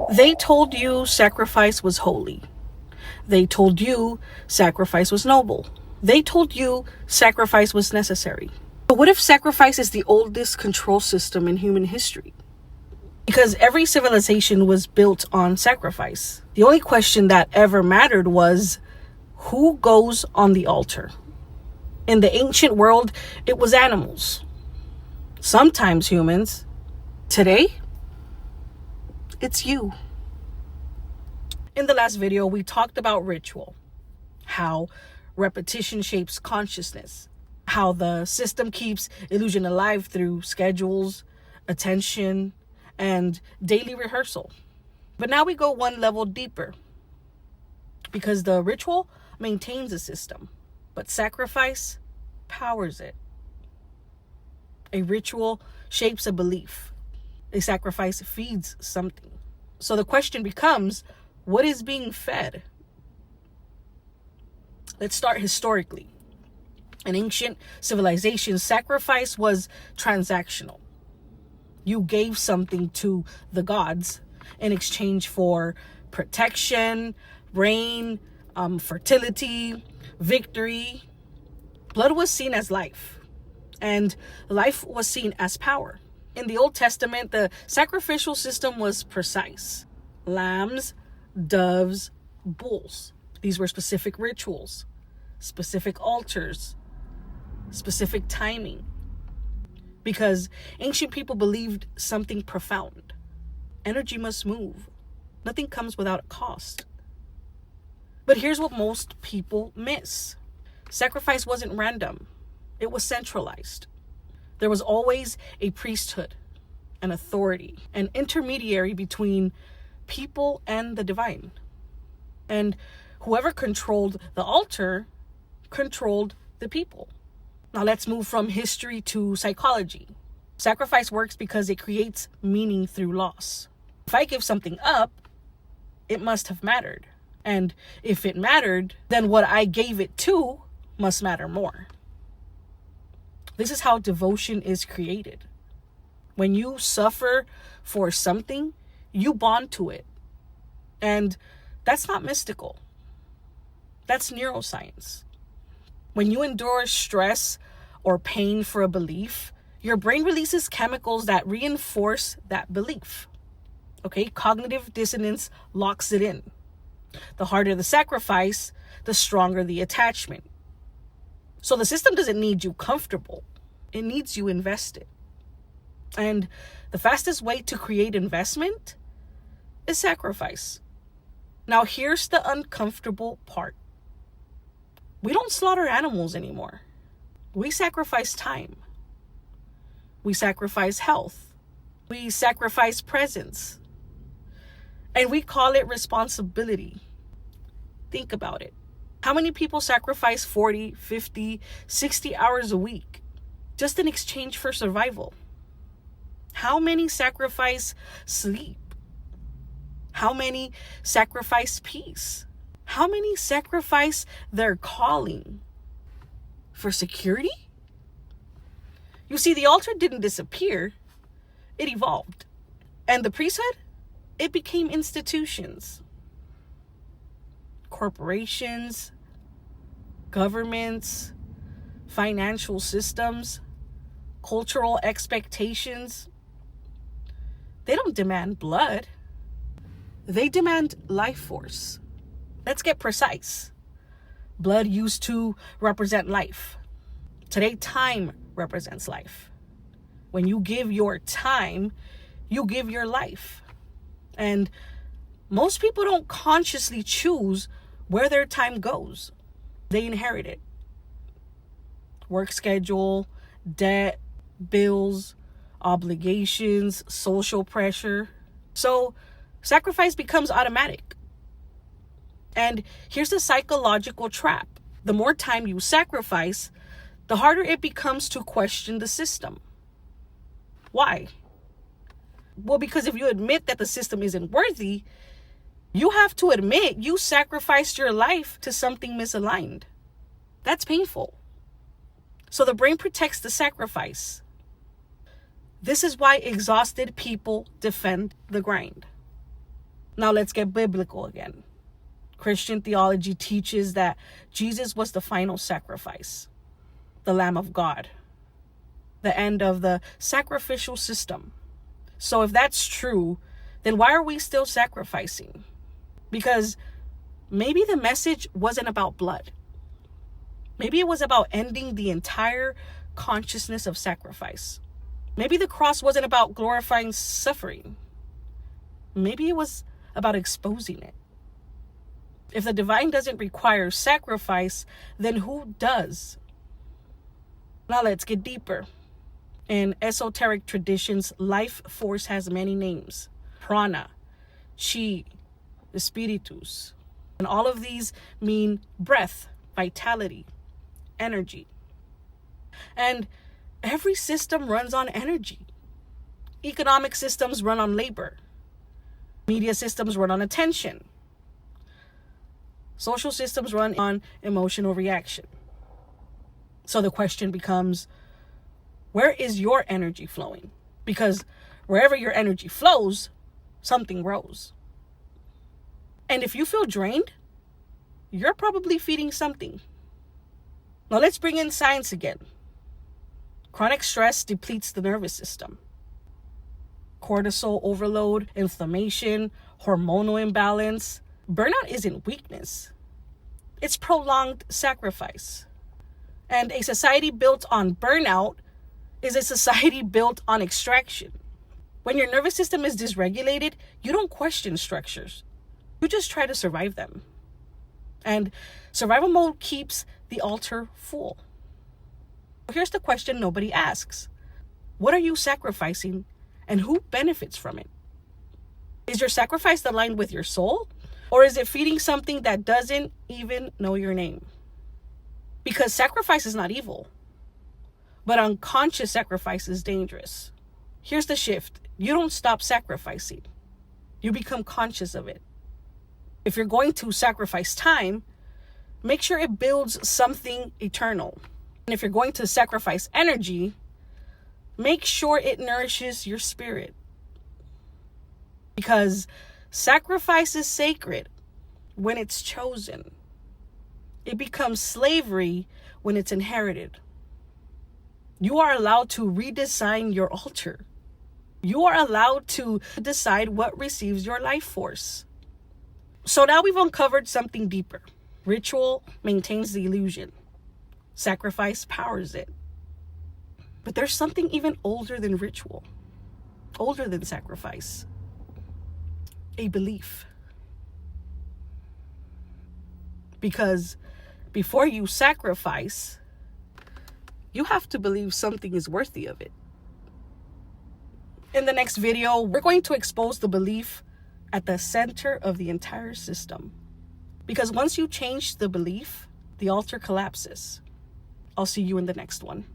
They told you sacrifice was holy. They told you sacrifice was noble. They told you sacrifice was necessary. But what if sacrifice is the oldest control system in human history? Because every civilization was built on sacrifice. The only question that ever mattered was who goes on the altar? In the ancient world, it was animals. Sometimes humans. Today, it's you. In the last video, we talked about ritual, how repetition shapes consciousness, how the system keeps illusion alive through schedules, attention, and daily rehearsal. But now we go one level deeper, because the ritual maintains a system, but sacrifice powers it. A ritual shapes a belief. A sacrifice feeds something. So the question becomes, what is being fed? Let's start historically. In ancient civilizations, sacrifice was transactional. You gave something to the gods in exchange for protection, rain, fertility, victory. Blood was seen as life, and life was seen as power. In the Old Testament, the sacrificial system was precise. Lambs, doves, bulls. These were specific rituals, specific altars, specific timing. Because ancient people believed something profound. Energy must move. Nothing comes without a cost. But here's what most people miss. Sacrifice wasn't random. It was centralized. There was always a priesthood, an authority, an intermediary between people and the divine. And whoever controlled the altar controlled the people. Now let's move from history to psychology. Sacrifice works because it creates meaning through loss. If I give something up, it must have mattered. And if it mattered, then what I gave it to must matter more. This is how devotion is created. When you suffer for something, you bond to it. And that's not mystical. That's neuroscience. When you endure stress or pain for a belief, your brain releases chemicals that reinforce that belief. Okay, cognitive dissonance locks it in. The harder the sacrifice, the stronger the attachment. So the system doesn't need you comfortable. It needs you invested. And the fastest way to create investment is sacrifice. Now here's the uncomfortable part. We don't slaughter animals anymore. We sacrifice time. We sacrifice health. We sacrifice presence. And we call it responsibility. Think about it. How many people sacrifice 40, 50, 60 hours a week just in exchange for survival? How many sacrifice sleep? How many sacrifice peace? How many sacrifice their calling for security? You see, the altar didn't disappear. It evolved. And the priesthood, it became institutions. Corporations, governments, financial systems, cultural expectations. They don't demand blood. They demand life force. Let's get precise. Blood used to represent life. Today, time represents life. When you give your time, you give your life. And most people don't consciously choose where their time goes. They inherit it. Work schedule, debt, bills, obligations, social pressure. So sacrifice becomes automatic. And here's the psychological trap. The more time you sacrifice, the harder it becomes to question the system. Why? Well, because if you admit that the system isn't worthy, you have to admit you sacrificed your life to something misaligned. That's painful. So the brain protects the sacrifice. This is why exhausted people defend the grind. Now let's get biblical again. Christian theology teaches that Jesus was the final sacrifice, the Lamb of God, the end of the sacrificial system. So if that's true, then why are we still sacrificing? Because maybe the message wasn't about blood. Maybe it was about ending the entire consciousness of sacrifice. Maybe the cross wasn't about glorifying suffering. Maybe it was about exposing it. If the divine doesn't require sacrifice, then who does? Now let's get deeper. In esoteric traditions, life force has many names. Prana, chi, spiritus. And all of these mean breath, vitality, energy. And every system runs on energy. Economic systems run on labor. Media systems run on attention. Social systems run on emotional reaction. So the question becomes, where is your energy flowing? Because wherever your energy flows, something grows. And if you feel drained, you're probably feeding something. Now let's bring in science again. Chronic stress depletes the nervous system. Cortisol overload, inflammation, hormonal imbalance. Burnout isn't weakness. It's prolonged sacrifice. And a society built on burnout is a society built on extraction. When your nervous system is dysregulated, you don't question structures. You just try to survive them. And survival mode keeps the altar full. Here's the question nobody asks. What are you sacrificing and who benefits from it? Is your sacrifice aligned with your soul? Or is it feeding something that doesn't even know your name? Because sacrifice is not evil, but unconscious sacrifice is dangerous. Here's the shift. You don't stop sacrificing. You become conscious of it. If you're going to sacrifice time, make sure it builds something eternal. And if you're going to sacrifice energy, make sure it nourishes your spirit. Because sacrifice is sacred when it's chosen. It becomes slavery when it's inherited. You are allowed to redesign your altar. You are allowed to decide what receives your life force. So now we've uncovered something deeper. Ritual maintains the illusion. Sacrifice powers it. But there's something even older than ritual, older than sacrifice. A belief. Because before you sacrifice, you have to believe something is worthy of it. In the next video, we're going to expose the belief at the center of the entire system. Because once you change the belief, the altar collapses. I'll see you in the next one.